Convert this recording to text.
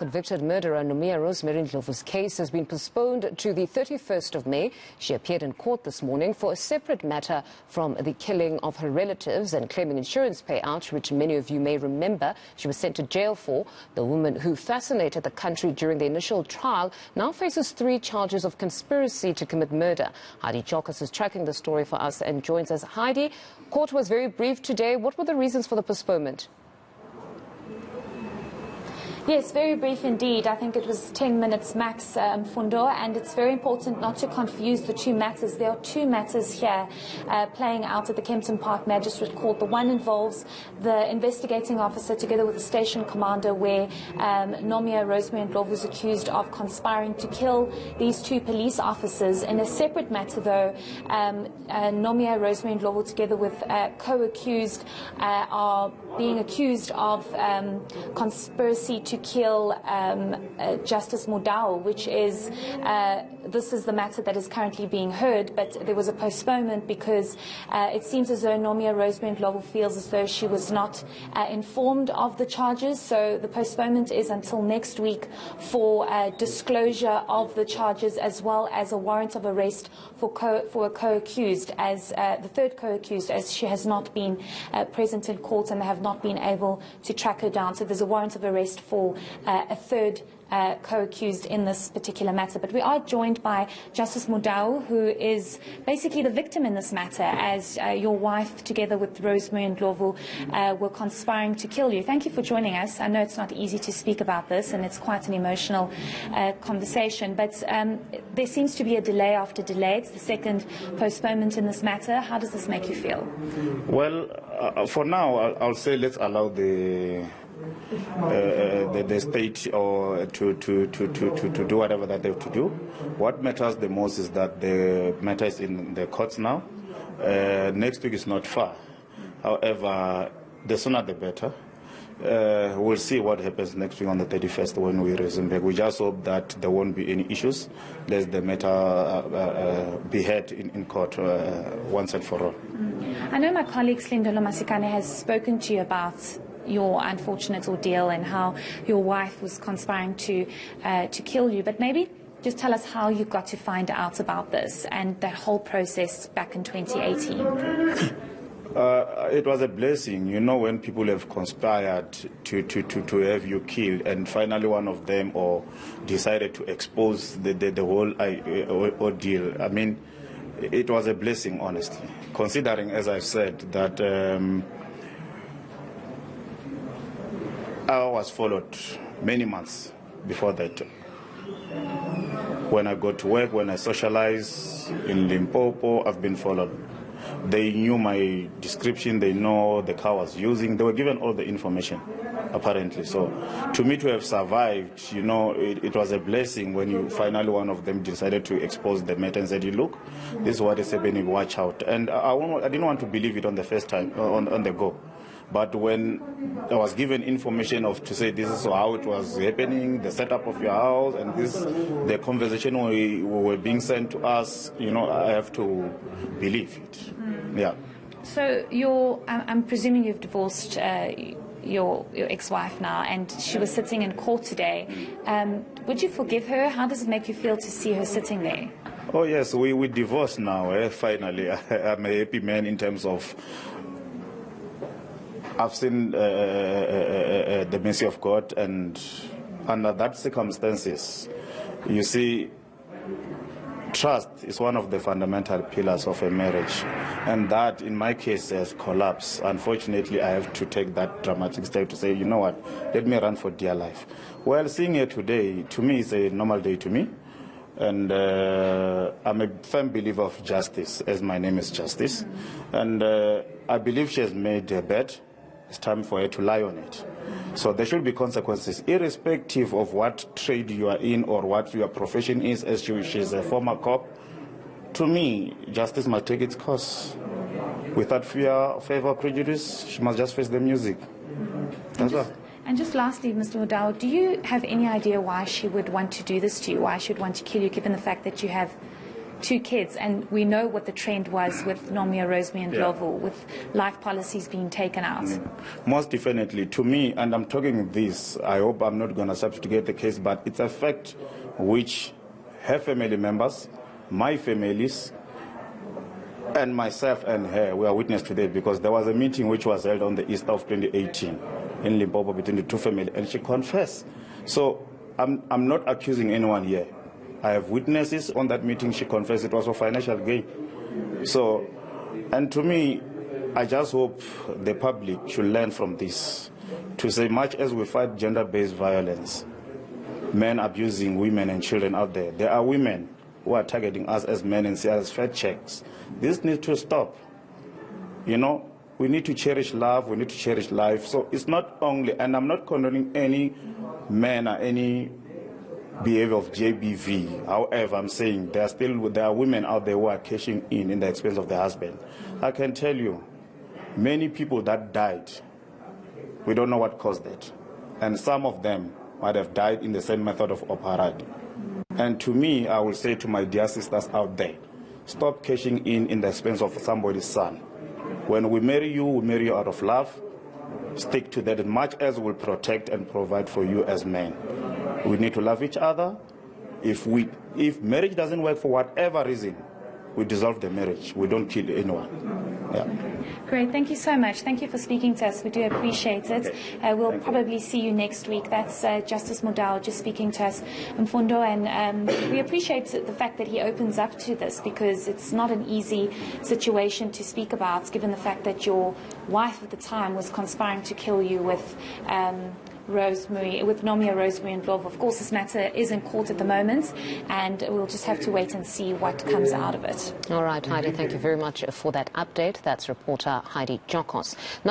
Convicted murderer Nomia Rosemary Ndlovu's case has been postponed to the 31st of May. She appeared in court this morning for a separate matter from the killing of her relatives and claiming insurance payout, which many of you may remember she was sent to jail for. The woman who fascinated the country during the initial trial now faces 3 charges of conspiracy to commit murder. Heidi Giokos is tracking the story for us and joins us. Heidi, court was very brief today. What were the reasons for the postponement? Yes, very brief indeed. I think it was 10 minutes max, Fundo, and it's very important not to confuse the 2 matters. There are 2 matters here playing out at the Kempton Park Magistrate Court. The one involves the investigating officer together with the station commander, where Nomia Rosemary Ndlovu is accused of conspiring to kill these 2 police officers. In a separate matter, though, Nomia Rosemary Ndlovu together with co-accused are being accused of conspiracy to kill Justice Mudau, which is, this is the matter that is currently being heard, but there was a postponement because it seems as though Nomia Rosemary Ndlovu feels as though she was not informed of the charges. So the postponement is until next week for disclosure of the charges, as well as a warrant of arrest for a co-accused, as the 3rd co-accused, as she has not been present in court and they have not been able to track her down. So there's a warrant of arrest for a 3rd co-accused in this particular matter. But we are joined by Justice Mudau, who is basically the victim in this matter, as your wife, together with Rosemary Ndlovu, were conspiring to kill you. Thank you for joining us. I know it's not easy to speak about this, and it's quite an emotional conversation, but there seems to be a delay after delay. It's the 2nd postponement in this matter. How does this make you feel? Well, for now, I'll say let's allow the state or to do whatever that they have to do. What matters the most is that the matter is in the courts now. Next week is not far. However, the sooner the better. We'll see what happens next week on the 31st when we resume back. We just hope that there won't be any issues. Let the matter be heard in court once and for all. I know my colleague Slindolo Masikane has spoken to you about your unfortunate ordeal and how your wife was conspiring to kill you, but maybe just tell us how you got to find out about this and that whole process back in 2018. It was a blessing, you know, when people have conspired to have you killed, and finally one of them decided to expose the whole ordeal. I mean, it was a blessing, honestly, considering, as I've said, that I was followed many months before that. When I go to work, when I socialize in Limpopo, I've been followed. They knew my description, they know the car I was using, they were given all the information, apparently. So to me to have survived, you know, it was a blessing when finally one of them decided to expose the matter and said, look, this is what is happening, watch out. And I didn't want to believe it on the first time, on the go. But when I was given information to say this is how it was happening, the setup of your house, and the conversation we were being sent to us, you know, I have to believe it. Yeah. So I'm presuming you've divorced your ex-wife now, and she was sitting in court today. Would you forgive her? How does it make you feel to see her sitting there? Oh yes, we divorced now. Finally, I'm a happy man in terms of I've seen the mercy of God, and under that circumstances, you see, trust is one of the fundamental pillars of a marriage, and that, in my case, has collapsed. Unfortunately, I have to take that dramatic step to say, you know what, let me run for dear life. Well, seeing her today, to me, is a normal day to me, and I'm a firm believer of justice, as my name is Justice, and I believe she has made her bed. It's time for her to lie on it. So there should be consequences, irrespective of what trade you are in or what your profession is, as she's a former cop. To me, justice must take its course. Without fear, favor, prejudice, she must just face the music. That's all. And just lastly, Mr. Mudau, do you have any idea why she would want to do this to you, why she would want to kill you, given the fact that you have 2 kids, and we know what the trend was with Nomia Rosemary Ndlovu, with life policies being taken out. Most definitely. To me, and I'm talking this, I hope I'm not going to substitute the case, but it's a fact which her family members, my families, and myself and her, we are witness today, because there was a meeting which was held on the Easter of 2018 in Limpopo between the 2 families, and she confessed. So I'm not accusing anyone here. I have witnesses on that meeting. She confessed it was for financial gain. So, and to me, I just hope the public should learn from this, to say much as we fight gender-based violence, men abusing women and children out there are women who are targeting us as men and see us as fat checks. This needs to stop. You know, we need to cherish love, we need to cherish life. So it's not only, and I'm not condoning any man or any behavior of JBV. However, I'm saying there are women out there who are cashing in the expense of their husband. I can tell you, many people that died, we don't know what caused it. And some of them might have died in the same method of operandi. And to me, I will say to my dear sisters out there, stop cashing in the expense of somebody's son. When we marry you out of love. Stick to that as much as we'll protect and provide for you as men. We need to love each other. If marriage doesn't work for whatever reason, we dissolve the marriage. We don't kill anyone. Yeah. Great, thank you so much. Thank you for speaking to us. We do appreciate it. We'll probably see you next week. That's Justice Modal just speaking to us, Mfundo, and we appreciate the fact that he opens up to this, because it's not an easy situation to speak about, given the fact that your wife at the time was conspiring to kill you with Nomia Rosemary Ndlovu. Of course, this matter is in court at the moment, and we'll just have to wait and see what comes out of it. All right, Heidi, thank you very much for that update. That's reporter Heidi Giokos. Now,